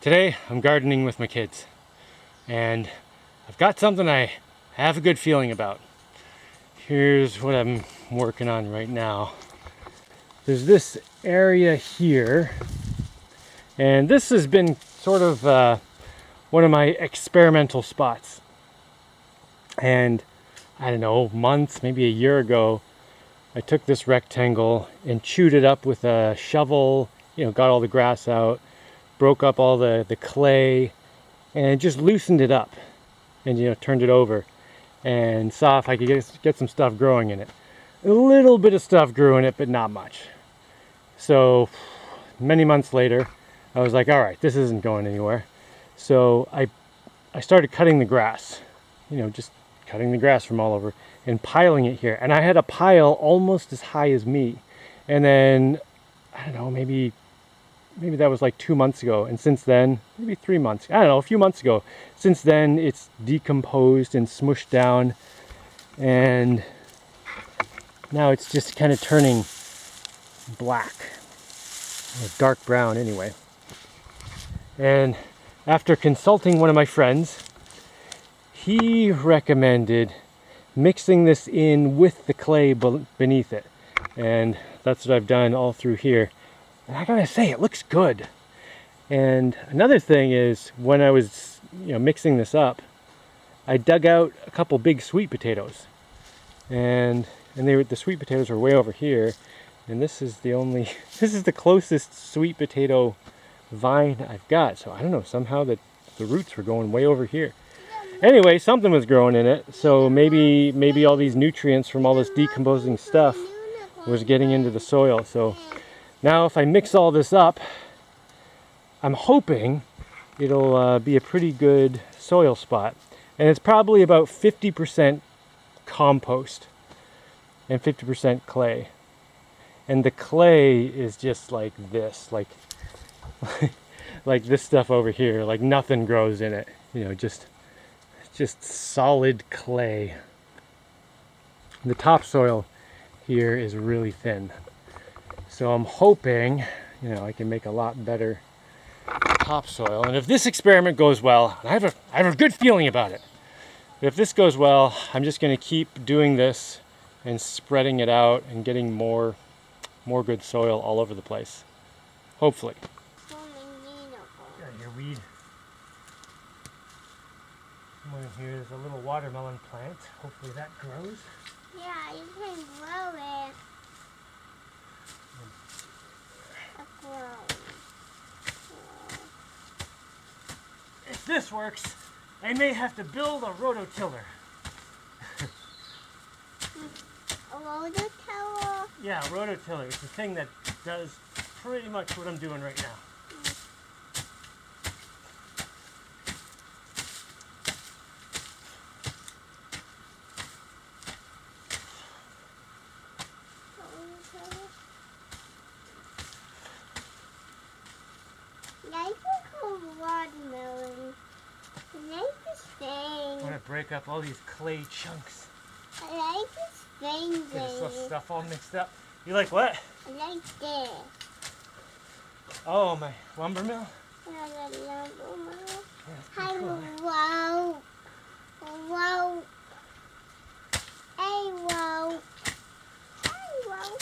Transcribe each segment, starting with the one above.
Today I'm gardening with my kids, and I've got something I have a good feeling about. Here's what I'm working on right now. There's this area here, and this has been sort of one of my experimental spots. And I don't know, months, maybe a year ago, I took this rectangle and chewed it up with a shovel, got all the grass out, broke up all the clay, and just loosened it up and turned it over and saw if I could get some stuff growing in it. A little bit of stuff grew in it, but not much. So many months later, I was like, all right, this isn't going anywhere. So I started cutting the grass, just cutting the grass from all over and piling it here. And I had a pile almost as high as me. And then, I don't know, maybe that was like 2 months ago. And since then, maybe 3 months, I don't know, a few months ago. Since then, it's decomposed and smushed down. And now it's just kind of turning black, or dark brown anyway. And after consulting one of my friends, he recommended mixing this in with the clay beneath it. And that's what I've done all through here. And I gotta say, it looks good. And another thing is, when I was mixing this up, I dug out a couple big sweet potatoes. And the sweet potatoes are way over here. And this is the closest sweet potato vine I've got. So I don't know, somehow the roots were going way over here. Anyway, something was growing in it. So maybe all these nutrients from all this decomposing stuff was getting into the soil. So now if I mix all this up, I'm hoping it'll be a pretty good soil spot. And it's probably about 50% compost and 50% clay. And the clay is just like this, like this stuff over here, like nothing grows in it, just solid clay. The topsoil here is really thin. So I'm hoping, I can make a lot better topsoil. And if this experiment goes well, I have a good feeling about it. If this goes well, I'm just going to keep doing this and spreading it out and getting more good soil all over the place. Hopefully. Got your weed. Here's a little watermelon plant. Hopefully that grows. Yeah, you can grow it. If this works, I may have to build a rototiller. A rototiller? Yeah, a rototiller. It's the thing that does pretty much what I'm doing right now. I like watermelon. I like this thing. I want to break up all these clay chunks. I like this thing. Get this little stuff all mixed up. You like what? I like this. Oh, my lumber mill? I like the lumber mill. Yeah, that's pretty cool, eh? Wow. Wow. Hey, wow. Hey, wow.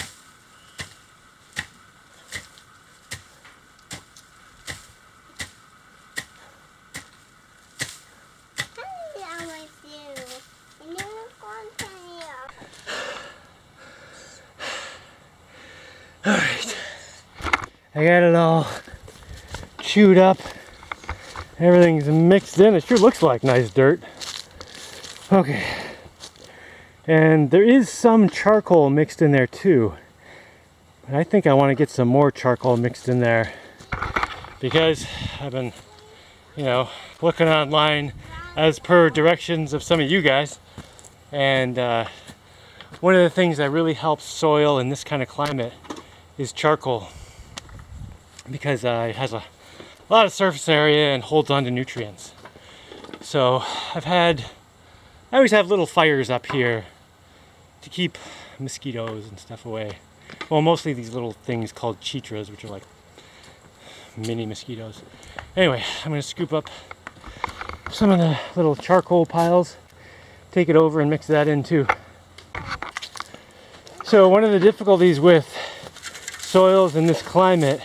Alright, I got it all chewed up. Everything's mixed in. It sure looks like nice dirt. Okay. And there is some charcoal mixed in there too. But I think I want to get some more charcoal mixed in there, because I've been, looking online as per directions of some of you guys. And one of the things that really helps soil in this kind of climate is charcoal, because it has a lot of surface area and holds on to nutrients. So I always have little fires up here to keep mosquitoes and stuff away. Well, mostly these little things called chitras, which are like mini mosquitoes. Anyway, I'm going to scoop up some of the little charcoal piles, take it over and mix that in too. So one of the difficulties with soils in this climate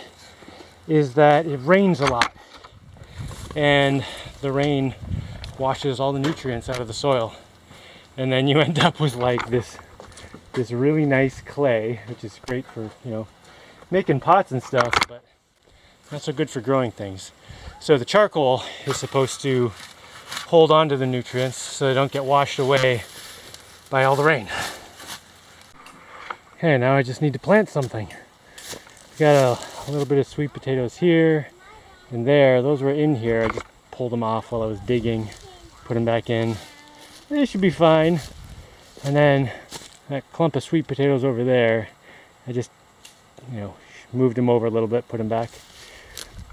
is that it rains a lot, and the rain washes all the nutrients out of the soil, and then you end up with like this really nice clay, which is great for, you know, making pots and stuff, but not so good for growing things. So the charcoal is supposed to hold on to the nutrients so they don't get washed away by all the rain. Okay, now I just need to plant something. Got a little bit of sweet potatoes here and there. Those were in here. I just pulled them off while I was digging, put them back in. They should be fine. And then that clump of sweet potatoes over there, I just, you know, moved them over a little bit, put them back.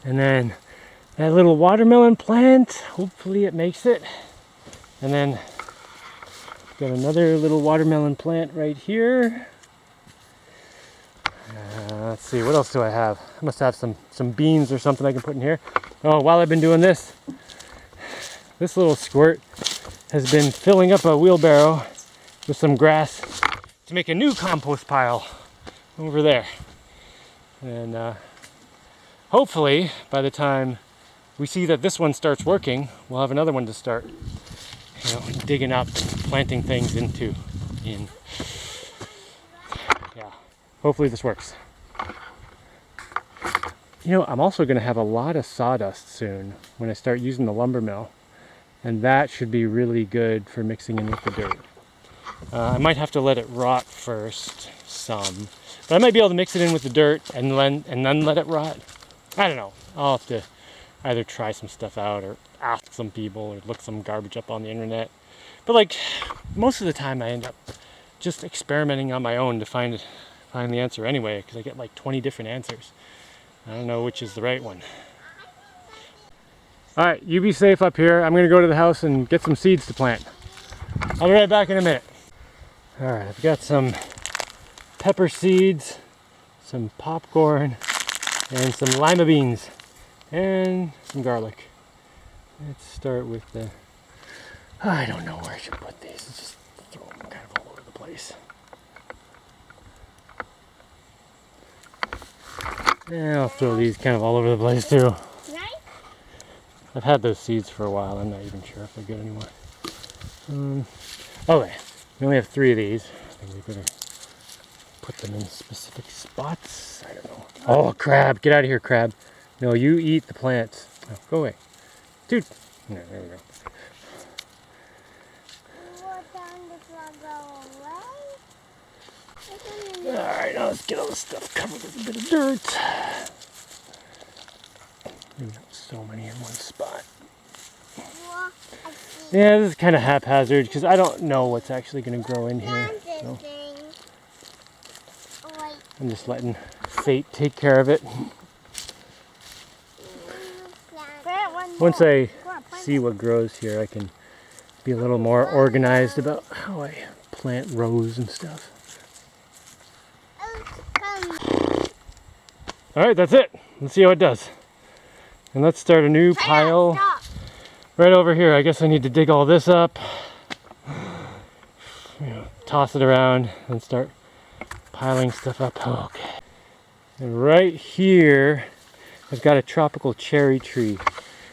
And then that little watermelon plant, hopefully it makes it. And then got another little watermelon plant right here. Let's see, what else do I have? I must have some beans or something I can put in here. Oh, while I've been doing this, this little squirt has been filling up a wheelbarrow with some grass to make a new compost pile over there. And hopefully by the time we see that this one starts working, we'll have another one to start, you know, digging up, planting things into. Yeah, hopefully this works. You know, I'm also going to have a lot of sawdust soon when I start using the lumber mill, and that should be really good for mixing in with the dirt. I might have to let it rot first, some, but I might be able to mix it in with the dirt and then let it rot. I don't know. I'll have to either try some stuff out or ask some people or look some garbage up on the internet. But like most of the time, I end up just experimenting on my own to find the answer anyway, because I get like 20 different answers. I don't know which is the right one. All right, you be safe up here. I'm gonna go to the house and get some seeds to plant. I'll be right back in a minute. All right, I've got some pepper seeds, some popcorn, and some lima beans, and some garlic. Let's start with the, I don't know where I should put these. Let's just throw them kind of all over the place. Yeah, I'll throw these kind of all over the place too. I've had those seeds for a while. I'm not even sure if they're good anymore. Okay, we only have 3 of these. I think we better put them in specific spots. I don't know. Oh, crab! Get out of here, crab! No, you eat the plants. Oh, go away, dude. No, there we go. All right, now let's get all this stuff covered with a bit of dirt. Maybe not so many in one spot. Yeah, this is kind of haphazard because I don't know what's actually going to grow in here. So I'm just letting fate take care of it. Once I see what grows here, I can be a little more organized about how I plant rows and stuff. Alright, that's it. Let's see how it does. And let's start a new pile right over here. I guess I need to dig all this up, you know, toss it around, and start piling stuff up. Okay. And right here, I've got a tropical cherry tree,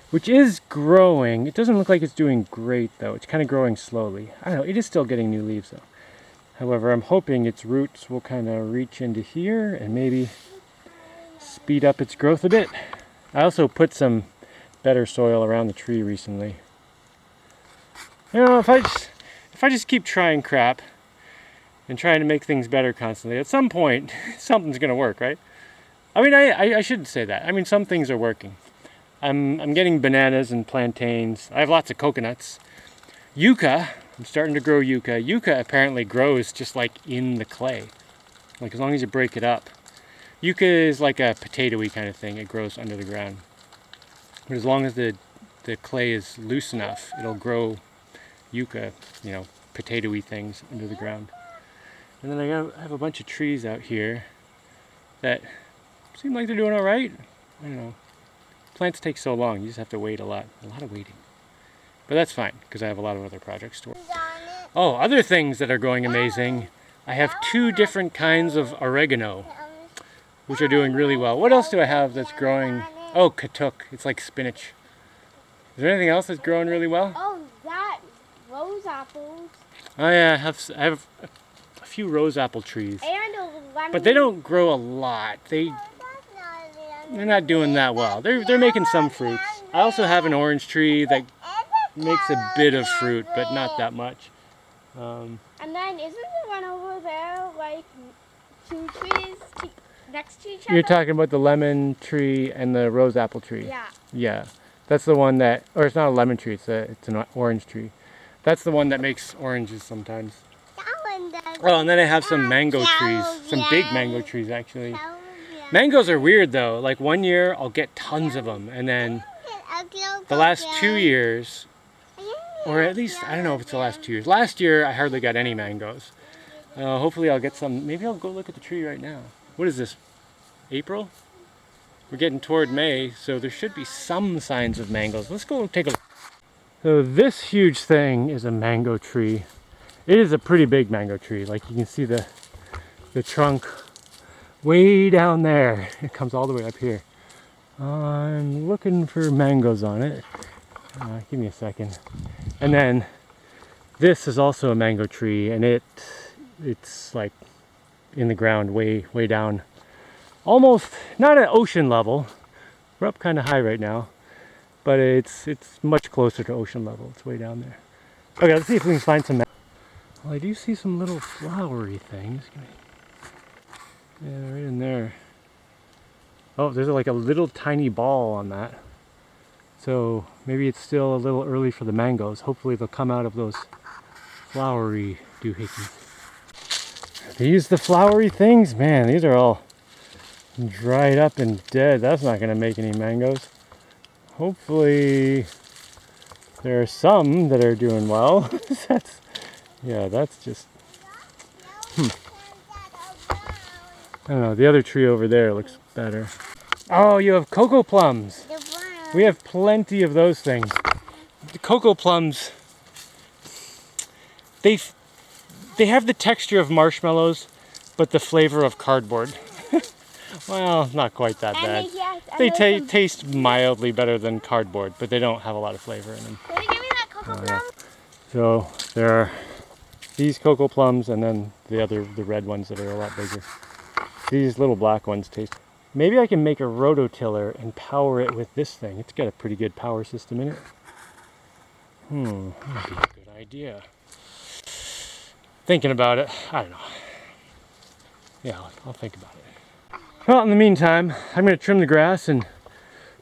which is growing. It doesn't look like it's doing great though. It's kind of growing slowly. I don't know, it is still getting new leaves though. However, I'm hoping its roots will kind of reach into here and maybe speed up its growth a bit. I also put some better soil around the tree recently. You know, if I just keep trying crap and trying to make things better constantly, at some point something's gonna work, right? I mean, I shouldn't say that. I mean, some things are working. I'm getting bananas and plantains. I have lots of coconuts. Yucca, I'm starting to grow yucca. Yucca apparently grows just like in the clay, like as long as you break it up. Yucca is like a potato-y kind of thing. It grows under the ground. But as long as the clay is loose enough, it'll grow yucca, you know, potato-y things under the ground. And then I have a bunch of trees out here that seem like they're doing all right. I don't know. Plants take so long. You just have to wait a lot of waiting. But that's fine, because I have a lot of other projects to work. Oh, other things that are going amazing. I have 2 different kinds of oregano, which are doing really well. What else do I have that's growing? Oh, katuk. It's like spinach. Is there anything else that's growing really well? Oh, that rose apples. Oh yeah, I have a few rose apple trees. And a lemon. But they don't grow a lot. They're not doing that well. They're making some fruits. I also have an orange tree that makes a bit of fruit, but not that much. And then isn't the one over there like 2 trees next to each other? You're talking about the lemon tree and the rose apple tree. Yeah. Yeah, that's the one that, or it's not a lemon tree. It's an orange tree. That's the one that makes oranges sometimes. Oh, and then I have some mango trees, some big mango trees actually. Mangoes are weird though. Like one year I'll get tons of them, and then the last 2 years, or at least, I don't know if it's the last 2 years. Last year I hardly got any mangoes. Hopefully I'll get some. Maybe I'll go look at the tree right now. What is this? April? We're getting toward May, so there should be some signs of mangoes. Let's go take a look. So this huge thing is a mango tree. It is a pretty big mango tree. Like you can see the trunk way down there. It comes all the way up here. I'm looking for mangoes on it. Give me a second. And then this is also a mango tree, and it's like in the ground way down. Almost not at ocean level. We're up kind of high right now, but it's much closer to ocean level. It's way down there. Okay, let's see if we can find some. Well, I do see some little flowery things. Yeah, right in there. Oh, there's like a little tiny ball on that. So maybe it's still a little early for the mangoes. Hopefully they'll come out of those flowery doohickeys. These the flowery things? Man, these are all dried up and dead. That's not going to make any mangoes. Hopefully there are some that are doing well. That's just... I don't know, the other tree over there looks better. Oh, you have cocoa plums. We have plenty of those things. The cocoa plums, they have the texture of marshmallows, but the flavor of cardboard. Well, not quite that bad. They taste mildly better than cardboard, but they don't have a lot of flavor in them. Can you give me that cocoa plum? So there are these cocoa plums, and then the red ones that are a lot bigger. These little black ones taste. Maybe I can make a rototiller and power it with this thing. It's got a pretty good power system in it. That'd be a good idea. Thinking about it. I don't know. Yeah, I'll think about it. Well, in the meantime, I'm going to trim the grass and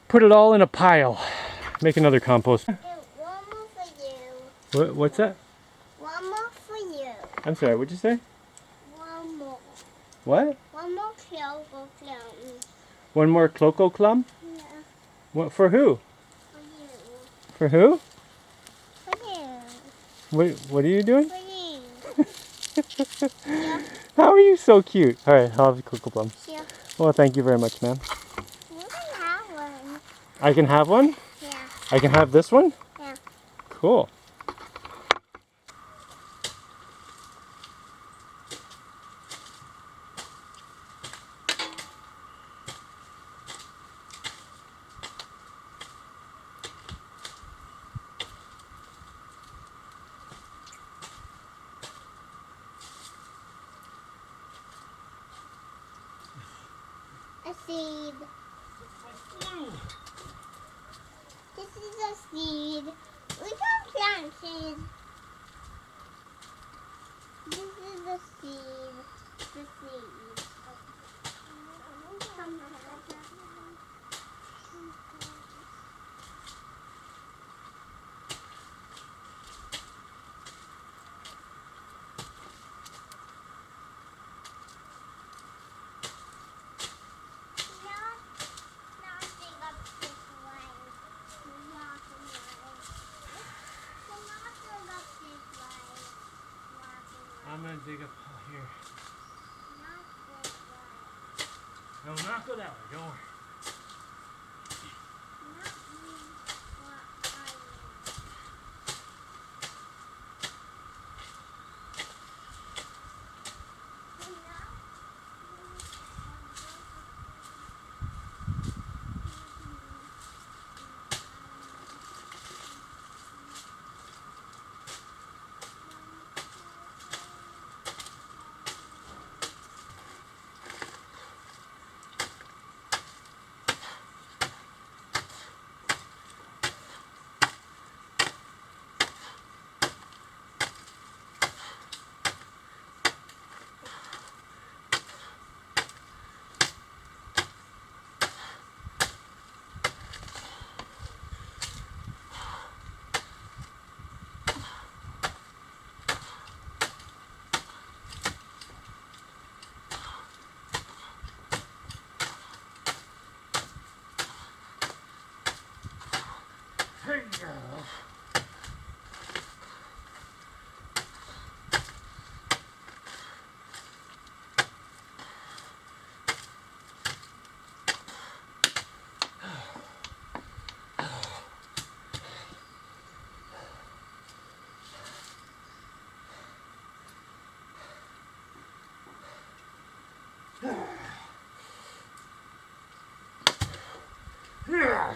put it all in a pile. Make another compost. One more for you. What's that? One more for you. I'm sorry, what'd you say? One more. What? One more cocoa plum. One more cocoa plum? Yeah. What, for who? For you. For who? For you. What are you doing? For you. Yeah. How are you so cute? Alright, I'll have the cocoa plums. Yeah. Well, thank you very much, ma'am. You can have one. I can have one? Yeah. I can have this one? Yeah. Cool. A seed. This is a seed. We don't plant seeds. This is the seed. The seed. I'm gonna dig up here. No, not go that way. Don't worry. Yeah.